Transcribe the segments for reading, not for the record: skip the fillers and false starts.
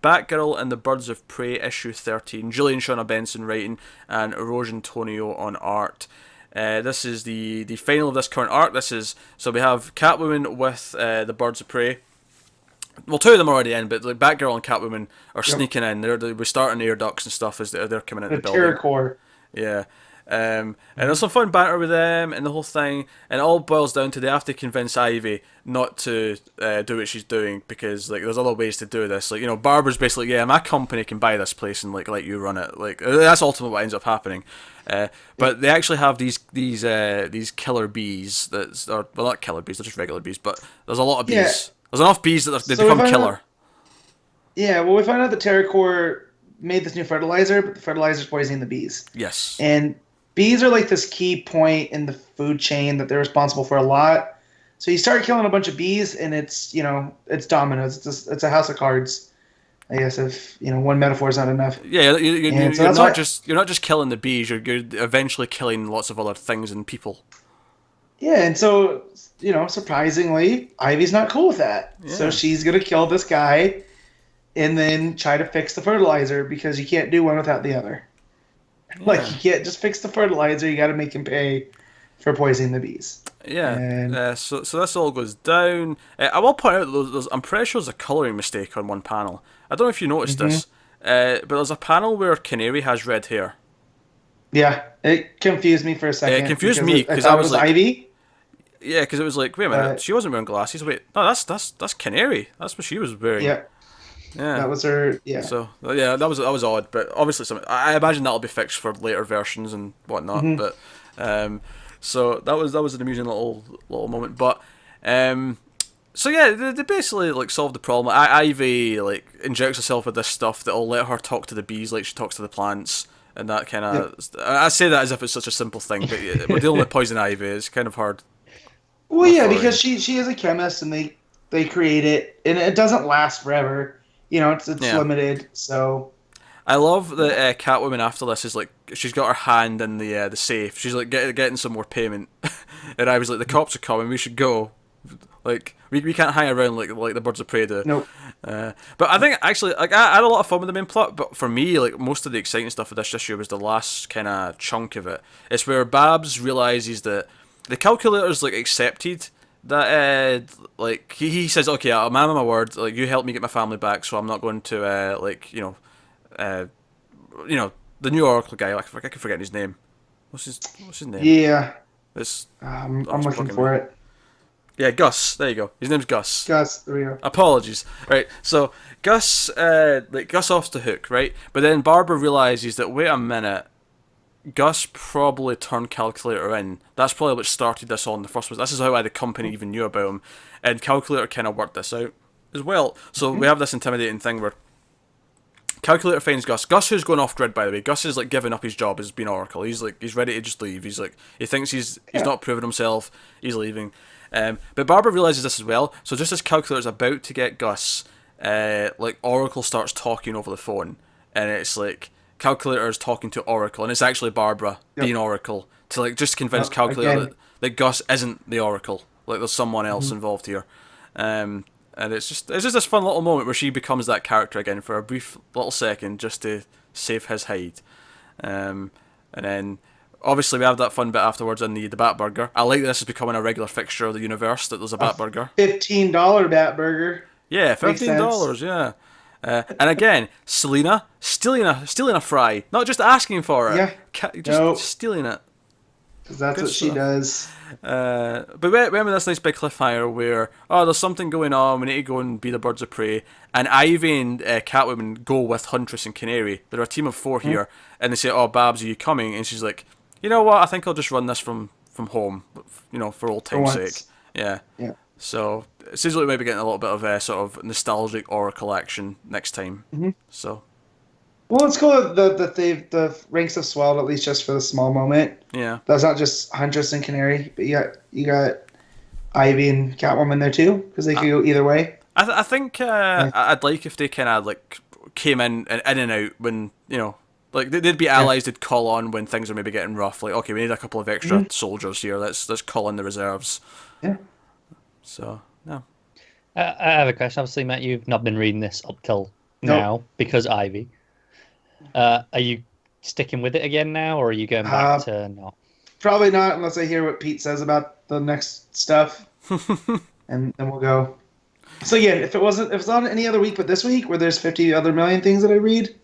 Batgirl and the Birds of Prey issue 13. Julian Shauna Benson writing and Erosion Tonio on art. This is the final of this current arc. So we have Catwoman with the Birds of Prey. Well, two of them are already in, but like Batgirl and Catwoman are sneaking in. We're starting air ducts and stuff as they're coming into the building. Terror Core. Yeah. And there's some fun banter with them and the whole thing, and it all boils down to they have to convince Ivy not to do what she's doing, because like there's other ways to do this. Like, you know, Barbara's basically, yeah, my company can buy this place and like let you run it. Like that's ultimately what ends up happening. But they actually have these killer bees well, not killer bees, they're just regular bees, but there's a lot of bees. Yeah. There's enough bees that they become killer. Yeah, well, we found out the Terror Core made this new fertilizer, but the fertilizer's poisoning the bees. Yes. And bees are like this key point in the food chain that they're responsible for a lot. So you start killing a bunch of bees, and it's dominoes. It's a house of cards. I guess if one metaphor is not enough. Yeah, you're not just killing the bees. You're eventually killing lots of other things and people. Yeah, and so surprisingly, Ivy's not cool with that. Yeah. So she's gonna kill this guy, and then try to fix the fertilizer, because you can't do one without the other. Yeah. Like, you can't just fix the fertilizer. You got to make him pay for poisoning the bees. Yeah. And so this all goes down. I will point out I'm pretty sure there's a colouring mistake on one panel. I don't know if you noticed this, but there's a panel where Canary has red hair. Yeah, it confused me for a second. It confused me because I was like, Ivy. Yeah, because it was like, wait a minute, she wasn't wearing glasses. Wait, no, that's Canary. That's what she was wearing. Yeah. Yeah, that was her. Yeah. So yeah, that was odd, but obviously I imagine that'll be fixed for later versions and whatnot. But so that was an amusing little moment. But so yeah, they basically like solved the problem. Ivy like injects herself with this stuff that'll let her talk to the bees like she talks to the plants, and that kind of. Yep. I say that as if it's such a simple thing, but we're dealing with poison ivy. It's kind of hard. Well, yeah, because she is a chemist, and they create it, and it doesn't last forever. It's limited, so. I love that Catwoman after this is like, she's got her hand in the safe. She's like getting some more payment, and I was like, the cops are coming, we should go. Like we can't hang around like the Birds of Prey do. Nope. But I think actually like I had a lot of fun with the main plot. But for me, like most of the exciting stuff of this issue was the last kind of chunk of it. It's where Babs realizes that the calculator's like accepted that like he says, okay, I'm man of my word, like you helped me get my family back, so I'm not going to the new Oracle guy, I can forget his name. What's his name? Yeah, it's I'm looking for it. Yeah, Gus, there you go, his name's Gus. There we go. Apologies. Right, so Gus off's the hook, right? But then Barbara realizes that, wait a minute, Gus probably turned Calculator in. That's probably what started this all in the first place. This is how the company even knew about him. And Calculator kind of worked this out as well. So we have this intimidating thing where Calculator finds Gus. Gus, who's going off grid, by the way. Gus is like giving up his job as being Oracle. He's ready to just leave. He's like, he thinks he's not proven himself. He's leaving. But Barbara realizes this as well. So just as Calculator's about to get Gus, like Oracle starts talking over the phone, and it's like Calculator is talking to Oracle, and it's actually Barbara being Oracle to like just convince Calculator that Gus isn't the Oracle. Like there's someone else involved here, and it's just this fun little moment where she becomes that character again for a brief little second just to save his hide, and then obviously we have that fun bit afterwards in the Batburger. I like this is becoming a regular fixture of the universe that there's a Batburger. $15 Batburger. Yeah, $15. Yeah. And again, Selena stealing a fry, not just asking for it. Yeah, just stealing it. Because that's what she does. But remember this nice big cliffhanger where there's something going on. We need to go and be the Birds of Prey. And Ivy and Catwoman go with Huntress and Canary. They're a team of 4 here, and they say, "Oh, Babs, are you coming?" And she's like, "You know what? I think I'll just run this from home. For old time's sake." Yeah. Yeah. So it seems like we might be getting a little bit of sort of nostalgic Oracle action next time. So. Well, it's cool that the ranks have swelled, at least just for the small moment. Yeah. That's not just Huntress and Canary, but you got Ivy and Catwoman there too, because they could go either way. I think I'd like if they kind of like came in and out when like they'd be allies. They'd call on when things are maybe getting rough. Like, okay, we need a couple of extra soldiers here. Let's call in the reserves. Yeah. So no. I have a question. Obviously, Matt, you've not been reading this up till now because Ivy. Are you sticking with it again now, or are you going back to not? Probably not, unless I hear what Pete says about the next stuff, and then we'll go. So again, if it's on any other week but this week, where there's 50 other million things that I read,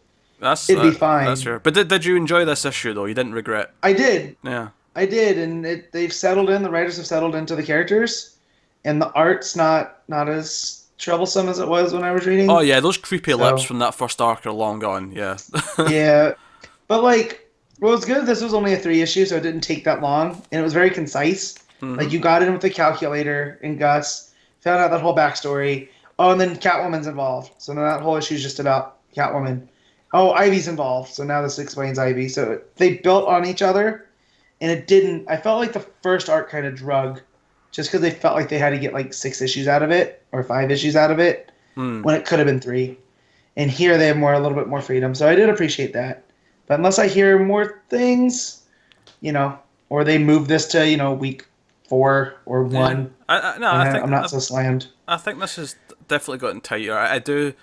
it'd be fine. That's fair. But did you enjoy this issue though? You didn't regret? I did. Yeah. I did, and they've settled in. The writers have settled into the characters, and the art's not as troublesome as it was when I was reading. Oh yeah, those creepy lips from that first arc are long gone. Yeah. Yeah, but like, what was good? This was only a 3 issue, so it didn't take that long, and it was very concise. Mm-hmm. Like, you got in with the calculator and Gus, found out that whole backstory. Oh, and then Catwoman's involved, so now that whole issue is just about Catwoman. Oh, Ivy's involved, so now this explains Ivy. So they built on each other, and it didn't. I felt like the first arc kind of drug, just because they felt like they had to get like 6 issues out of it or 5 issues out of it, when it could have been 3. And here they have a little bit more freedom, so I did appreciate that. But unless I hear more things, or they move this to week 4 or 1, I'm not so slammed. I think this has definitely gotten tighter. I do.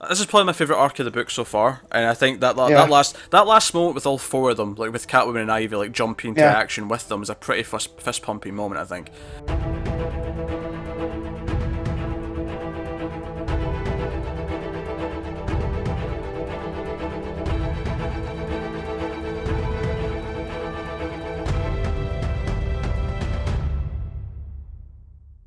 This is probably my favourite arc of the book so far, and I think that last moment with all 4 of them, like with Catwoman and Ivy, like jumping into action with them, was a pretty fist pumping moment, I think.